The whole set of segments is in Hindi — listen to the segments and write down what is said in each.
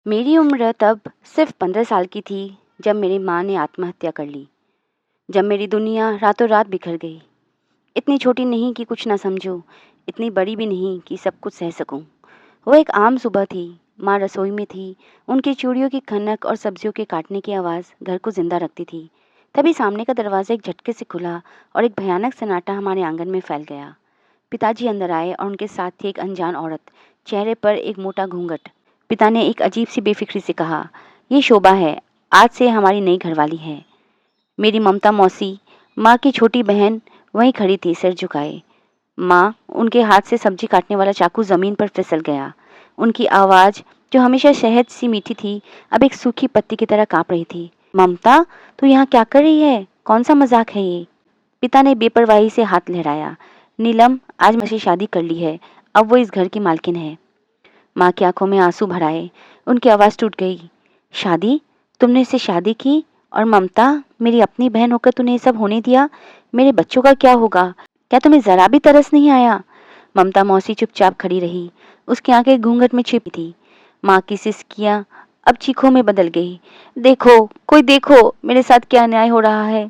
मेरी उम्र तब सिर्फ 15 साल की थी जब मेरी माँ ने आत्महत्या कर ली। जब मेरी दुनिया रातों रात बिखर गई। इतनी छोटी नहीं कि कुछ ना समझूं, इतनी बड़ी भी नहीं कि सब कुछ सह सकूं। वो एक आम सुबह थी। माँ रसोई में थी। उनकी चूड़ियों की खनक और सब्जियों के काटने की आवाज़ घर को जिंदा रखती थी। तभी सामने का दरवाज़ा एक झटके से खुला और एक भयानक सन्नाटा हमारे आंगन में फैल गया। पिताजी अंदर आए और उनके साथ थी एक अनजान औरत, चेहरे पर एक मोटा घूंघट। पिता ने एक अजीब सी बेफिक्री से कहा, ये शोभा है, आज से हमारी नई घरवाली है। मेरी ममता मौसी, माँ की छोटी बहन, वहीं खड़ी थी सिर झुकाए। माँ, उनके हाथ से सब्जी काटने वाला चाकू जमीन पर फिसल गया। उनकी आवाज़, जो हमेशा शहद सी मीठी थी, अब एक सूखी पत्ती की तरह कांप रही थी। ममता, तू यहाँ क्या कर रही है? कौन सा मजाक है ये? पिता ने बेपरवाही से हाथ लहराया। नीलम, आज मसी शादी कर ली है, अब वो इस घर की मालकिन है। माँ की आंखों में आंसू भर आए। उनकी आवाज़ टूट गई। शादी? तुमने इससे शादी की? और ममता, मेरी अपनी बहन होकर तूने ये सब होने दिया? मेरे बच्चों का क्या होगा? क्या तुम्हें जरा भी तरस नहीं आया? ममता मौसी चुपचाप खड़ी रही। उसकी आंखें घूंघट में छिपी थी। माँ की सिसकियां अब चीखों में बदल गई। देखो, कोई देखो, मेरे साथ क्या अन्याय हो रहा है।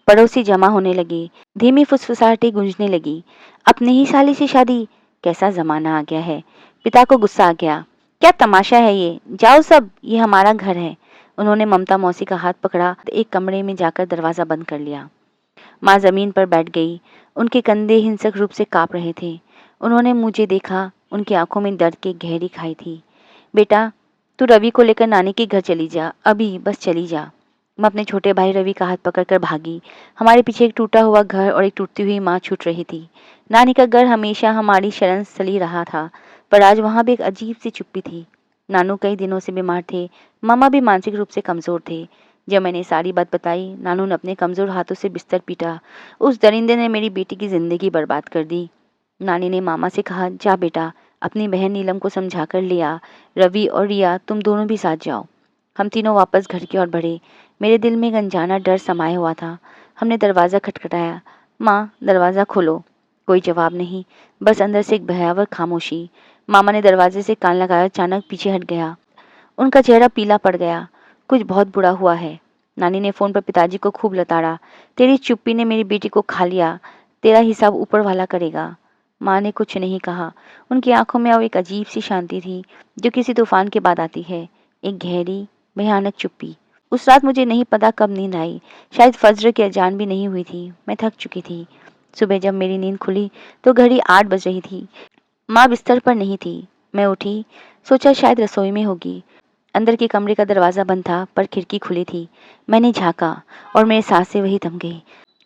पड़ोसी जमा होने लगे। धीमी फुसफुसाहटें गूंजने लगी। अपनी ही साली से शादी? कैसा जमाना आ गया है। पिता को गुस्सा आ गया। क्या तमाशा है ये? जाओ सब, ये हमारा घर है। उन्होंने ममता मौसी का हाथ पकड़ा, एक कमरे में जाकर दरवाजा बंद कर लिया। माँ जमीन पर बैठ गई। उनके कंधे हिंसक रूप से कांप रहे थे। उन्होंने मुझे देखा। उनकी आंखों में दर्द की गहरी खाई थी। बेटा, तू रवि को लेकर नानी के घर चली जा, अभी बस चली जा। मैं अपने छोटे भाई रवि का हाथ पकड़कर भागी। हमारे पीछे एक टूटा हुआ घर और एक टूटती हुई माँ छूट रही थी। नानी का घर हमेशा हमारी शरण स्थली रहा था, पर आज वहाँ भी एक अजीब सी चुप्पी थी। नानू कई दिनों से बीमार थे। मामा भी मानसिक रूप से कमजोर थे। जब मैंने सारी बात बताई, नानू ने अपने कमजोर हाथों से बिस्तर पीटा। उस दरिंदे ने मेरी बेटी की जिंदगी बर्बाद कर दी। नानी ने मामा से कहा, जा बेटा, अपनी बहन नीलम को समझा कर ले आ। रवि और रिया, तुम दोनों भी साथ जाओ। हम तीनों वापस घर की ओर बढ़े। मेरे दिल में एक अनजाना डर समाया हुआ था। हमने दरवाज़ा खटखटाया। माँ, दरवाज़ा खोलो। कोई जवाब नहीं, बस अंदर से एक भयावह खामोशी। मामा ने दरवाजे से कान लगाया, अचानक पीछे हट गया। उनका चेहरा पीला पड़ गया। कुछ बहुत बुरा हुआ है। नानी ने फ़ोन पर पिताजी को खूब लताड़ा। तेरी चुप्पी ने मेरी बेटी को खा लिया। तेरा हिसाब ऊपर वाला करेगा। माँ ने कुछ नहीं कहा। उनकी आंखों में अब एक अजीब सी शांति थी, जो किसी तूफान के बाद आती है। एक गहरी, भयानक चुप्पी। उस रात मुझे नहीं पता कब नींद आई। शायद फज्र की अजान भी नहीं हुई थी। मैं थक चुकी थी। सुबह जब मेरी नींद खुली तो घड़ी 8 बज रही थी। माँ बिस्तर पर नहीं थी। मैं उठी, सोचा शायद रसोई में होगी। अंदर के कमरे का दरवाज़ा बंद था, पर खिड़की खुली थी। मैंने झाँका और मेरी सांसें वही थम गई।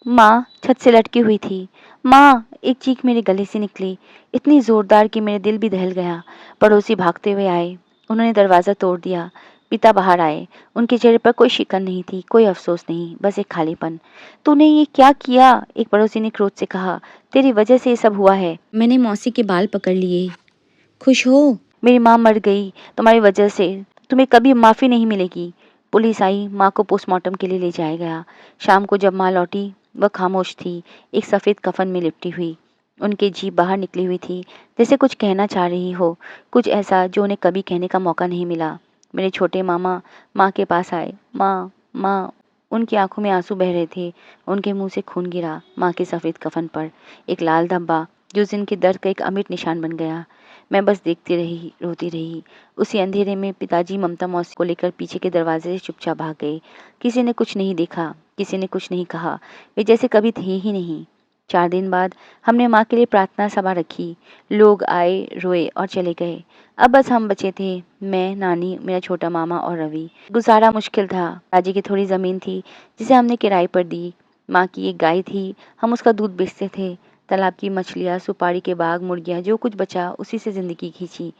माँ छत से लटकी हुई थी। माँ, एक चीख मेरे गले से निकली, इतनी जोरदार कि मेरे दिल भी दहल गया। पड़ोसी भागते हुए आए। उन्होंने दरवाज़ा तोड़ दिया। पिता बाहर आए। उनके चेहरे पर कोई शिकन नहीं थी, कोई अफसोस नहीं, बस एक खालीपन। तूने ये क्या किया? एक पड़ोसी ने क्रोध से कहा। तेरी वजह से ये सब हुआ है। मैंने मौसी के बाल पकड़ लिए। खुश हो? मेरी माँ मर गई तुम्हारी वजह से। तुम्हें कभी माफ़ी नहीं मिलेगी। पुलिस आई, माँ को पोस्टमार्टम के लिए ले जाया गया। शाम को जब माँ लौटी, वह खामोश थी, एक सफ़ेद कफन में लिपटी हुई। उनकी जीभ बाहर निकली हुई थी, जैसे कुछ कहना चाह रही हो, कुछ ऐसा जो उन्हें कभी कहने का मौका नहीं मिला। मेरे छोटे मामा माँ के पास आए। माँ, माँ। उनकी आंखों में आंसू बह रहे थे। उनके मुंह से खून गिरा। माँ के सफ़ेद कफन पर एक लाल धब्बा, जो उस दिन के दर्द का एक अमिट निशान बन गया। मैं बस देखती रही, रोती रही। उसी अंधेरे में पिताजी ममता मौसी को लेकर पीछे के दरवाजे से चुपचाप भाग गए। किसी ने कुछ नहीं देखा, किसी ने कुछ नहीं कहा। वे जैसे कभी थे ही नहीं। 4 दिन बाद हमने माँ के लिए प्रार्थना सभा रखी। लोग आए, रोए और चले गए। अब बस हम बचे थे, मैं, नानी, मेरा छोटा मामा और रवि। गुजारा मुश्किल था। दादी की थोड़ी ज़मीन थी, जिसे हमने किराए पर दी। माँ की एक गाय थी, हम उसका दूध बेचते थे। तालाब की मछलियाँ, सुपारी के बाग, मुर्गियाँ, जो कुछ बचा उसी से ज़िंदगी खींची।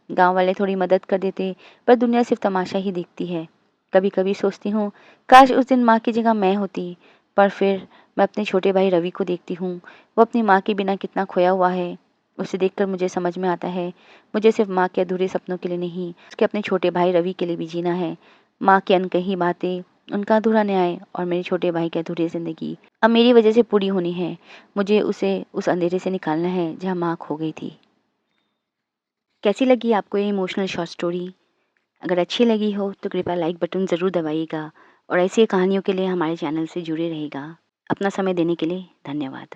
गांव वाले थोड़ी मदद कर देते, पर दुनिया सिर्फ तमाशा ही देखती है। कभी कभी सोचती हूँ, काश उस दिन माँ की जगह मैं होती। पर फिर मैं अपने छोटे भाई रवि को देखती हूँ। वो अपनी माँ के बिना कितना खोया हुआ है। उसे देखकर मुझे समझ में आता है, मुझे सिर्फ माँ के अधूरे सपनों के लिए नहीं, उसके अपने छोटे भाई रवि के लिए भी जीना है। माँ की अनकही बातें, उनका अधूरा न्याय और मेरे छोटे भाई की अधूरी ज़िंदगी अब मेरी वजह से पूरी होनी है। मुझे उसे उस अंधेरे से निकालना है जहाँ माँ खो गई थी। कैसी लगी आपको ये इमोशनल शॉर्ट स्टोरी? अगर अच्छी लगी हो तो कृपया लाइक बटन ज़रूर दबाइएगा और ऐसी कहानियों के लिए हमारे चैनल से जुड़े रहिएगा। अपना समय देने के लिए धन्यवाद।